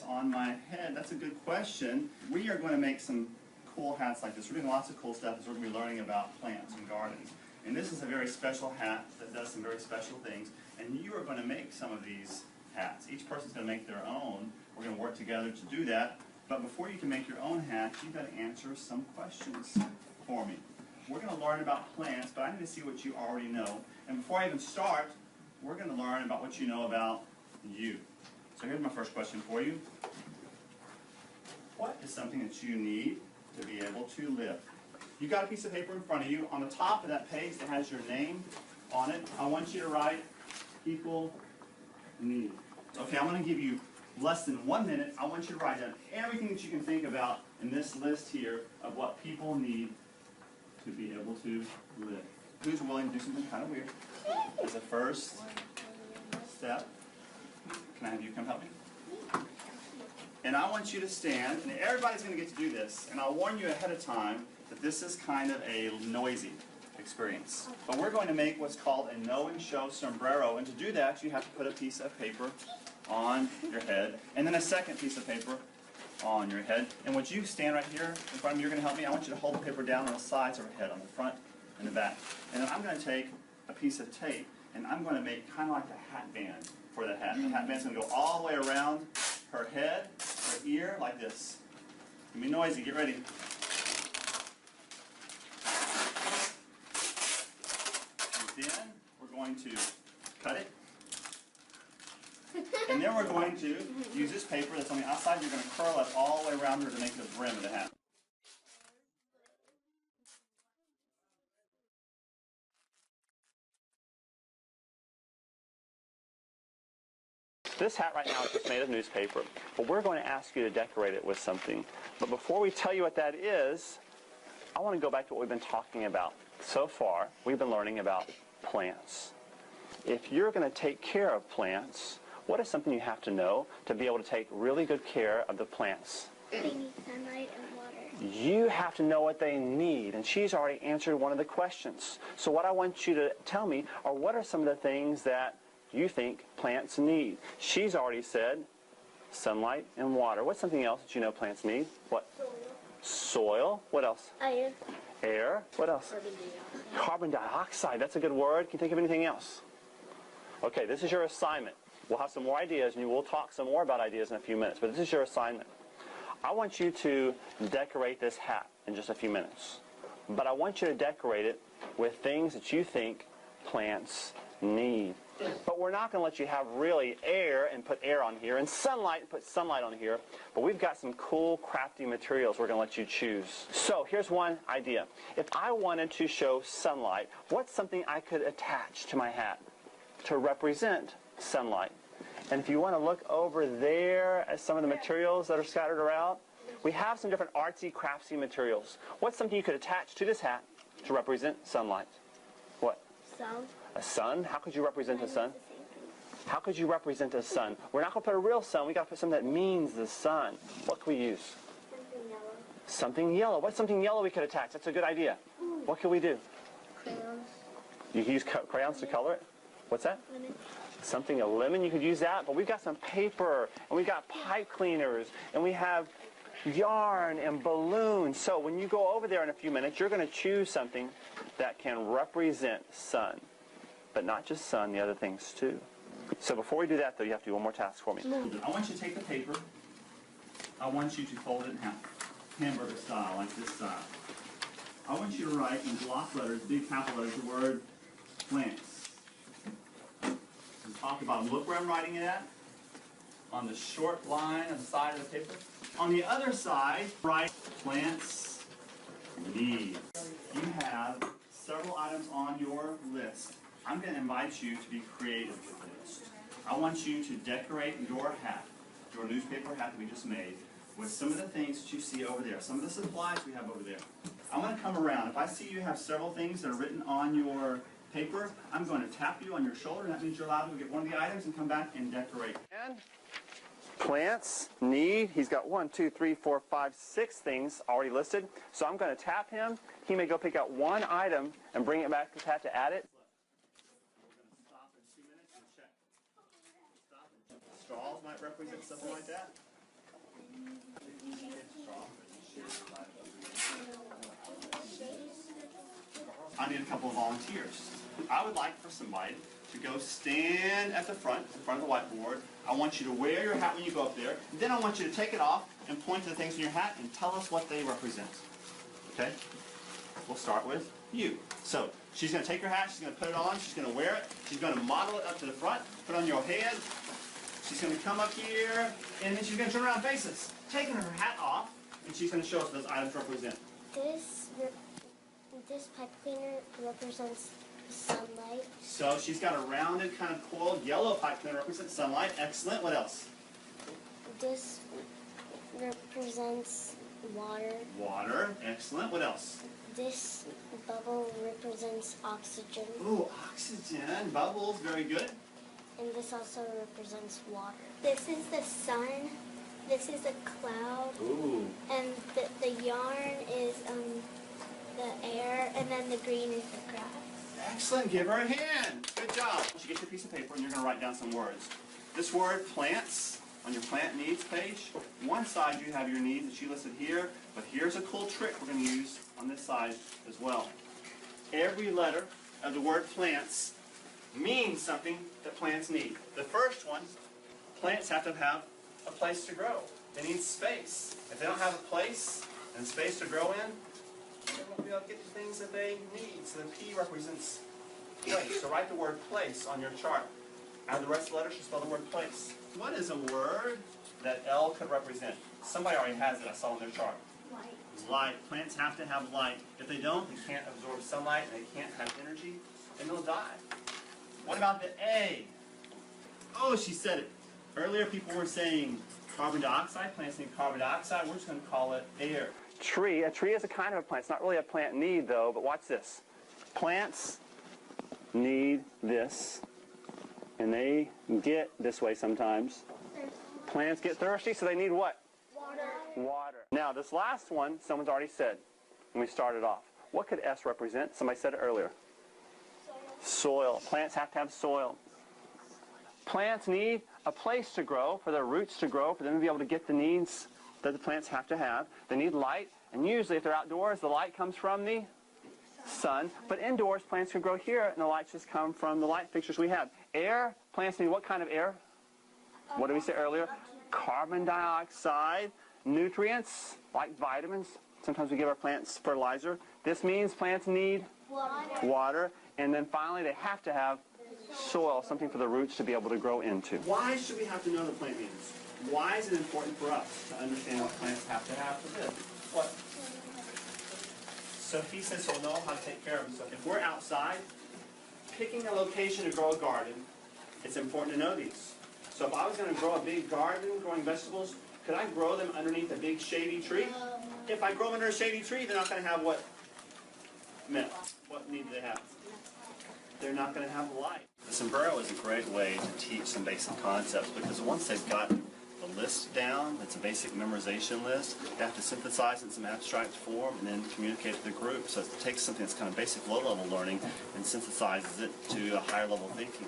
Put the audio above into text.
this on my head? That's a good question. We are going to make some cool hats like this. We're doing lots of cool stuff as we're going to be learning about plants and gardens. And this is a very special hat that does some very special things. And you are going to make some of these hats. Each person's going to make their own. We're going to work together to do that. But before you can make your own hat, you've got to answer some questions for me. We're going to learn about plants, but I need to see what you already know. And before I even start, we're going to learn about what you know about you. So here's my first question for you. What is something that you need to be able to live? You've got a piece of paper in front of you. On the top of that page that has your name on it, I want you to write people need. Okay, I'm going to give you less than 1 minute. I want you to write down everything that you can think about in this list here of what people need to be able to live. Who's willing to do something kind of weird as a first step? Can I have you come help me? And I want you to stand, and everybody's going to get to do this, and I'll warn you ahead of time that this is kind of a noisy experience. But we're going to make what's called a know and show sombrero, and to do that you have to put a piece of paper on your head, and then a second piece of paper on your head. And would you stand right here in front of me? You're going to help me. I want you to hold the paper down on the sides of her head, on the front and the back. And then I'm going to take a piece of tape, and I'm going to make kind of like the hat band for the hat. The hat band's going to go all the way around her head, her ear, like this. It's going to be noisy. Get ready. And then we're going to cut it. And then we're going to use this paper that's on the outside. You're going to curl it all the way around her to make the brim of the hat. This hat right now is just made of newspaper, but we're going to ask you to decorate it with something. But before we tell you what that is, I want to go back to what we've been talking about. So far, we've been learning about plants. If you're going to take care of plants, what is something you have to know to be able to take really good care of the plants? They need sunlight and water. You have to know what they need, and she's already answered one of the questions. So what I want you to tell me are what are some of the things that you think plants need. She's already said sunlight and water. What's something else that you know plants need? What? Soil. Soil. What else? Air. Air. What else? Carbon dioxide. Carbon dioxide. That's a good word. Can you think of anything else? Okay, this is your assignment. We'll have some more ideas, and we'll talk some more about ideas in a few minutes, but this is your assignment. I want you to decorate this hat in just a few minutes, but I want you to decorate it with things that you think plants need. But we're not going to let you have really air and put air on here, and sunlight and put sunlight on here, but we've got some cool crafty materials we're going to let you choose. So here's one idea. If I wanted to show sunlight, what's something I could attach to my hat to represent sunlight? And if you want to look over there at some of the materials that are scattered around, we have some different artsy, craftsy materials. What's something you could attach to this hat to represent sunlight? What? Sun. A sun? How could you represent a sun? How could you represent a sun? We're not going to put a real sun. We've got to put something that means the sun. What can we use? Something yellow. Something yellow. What's something yellow we could attach? That's a good idea. What can we do? Crayons. You can use crayons to color it? What's that? Lemon. Something, a lemon, you could use that. But we've got some paper, and we've got pipe cleaners, and we have yarn and balloons. So when you go over there in a few minutes, you're going to choose something that can represent sun. But not just sun, the other things too. So before we do that, though, you have to do one more task for me. I want you to take the paper. I want you to fold it in half, hamburger style, like this style. I want you to write in block letters, big capital letters, the word plants. And talk about them. Look where I'm writing it at. On the short line on the side of the paper. On the other side, write plants need. You have several items on your list. I'm going to invite you to be creative with this. I want you to decorate your hat, your newspaper hat that we just made, with some of the things that you see over there, some of the supplies we have over there. I'm going to come around. If I see you have several things that are written on your paper, I'm going to tap you on your shoulder, and that means you're allowed to get one of the items and come back and decorate. And plants need, he's got 1, 2, 3, 4, 5, 6 things already listed. So I'm going to tap him. He may go pick out one item and bring it back to the hat to add it. We're going to stop in 2 minutes and check. Stop and check. Straws might represent something like that. I need a couple of volunteers. I would like for somebody to go stand at the front of the whiteboard. I want you to wear your hat when you go up there. Then I want you to take it off and point to the things in your hat and tell us what they represent. Okay? We'll start with you. So she's going to take her hat, she's going to put it on, she's going to wear it, she's going to model it up to the front, put it on your head. She's going to come up here, and then she's going to turn around and face us, taking her hat off, and she's going to show us what those items represent. This pipe cleaner represents sunlight. So she's got a rounded, kind of coiled yellow pipe cleaner represents sunlight. Excellent. What else? This represents water. Water. Excellent. What else? This bubble represents oxygen. Ooh, oxygen. Bubbles. Very good. And this also represents water. This is the sun. This is a cloud. Ooh. And the yarn is the air, and then the green is the grass. Excellent. Give her a hand. Good job. You get your piece of paper and you're going to write down some words. This word, plants, on your plant needs page. One side you have your needs that you listed here, but here's a cool trick we're going to use on this side as well. Every letter of the word plants means something that plants need. The first one, plants have to have a place to grow. They need space. If they don't have a place and space to grow in, they won't be able to get the things that they need. So the P represents place. So write the word place on your chart. Out of the rest of the letters, you spell the word place. What is a word that L could represent? Somebody already has it. I saw on their chart. Light. Light. Plants have to have light. If they don't, they can't absorb sunlight and they can't have energy, and they'll die. What about the A? Oh, she said it. Earlier people were saying carbon dioxide. Plants need carbon dioxide. We're just going to call it air. Tree. A tree is a kind of a plant. It's not really a plant need, though, but watch this. Plants need this, and they get this way sometimes. Plants get thirsty, so they need what? Water. Water. Now, this last one, someone's already said when we started off. What could S represent? Somebody said it earlier. Soil. Plants have to have soil. Plants need a place to grow, for their roots to grow, for them to be able to get the needs that the plants have to have. They need light, and usually if they're outdoors, the light comes from the sun. But indoors, plants can grow here, and the lights just come from the light fixtures we have. Air, plants need what kind of air? What did we say earlier? Carbon dioxide. Nutrients, like vitamins. Sometimes we give our plants fertilizer. This means plants need water. And then finally, they have to have soil, something for the roots to be able to grow into. Why should we have to know the plant needs? Why is it important for us to understand what plants have to have for this? What? So he says he'll know how to take care of himself. If we're outside, picking a location to grow a garden, it's important to know these. So if I was going to grow a big garden, growing vegetables, could I grow them underneath a big shady tree? If I grow them under a shady tree, they're not going to have what? What need do they have? They're not going to have light. The sombrero is a great way to teach some basic concepts because once they've got the list down, it's a basic memorization list, they have to synthesize it in some abstract form and then communicate to the group. So it takes something that's kind of basic low-level learning and synthesizes it to a higher level thinking.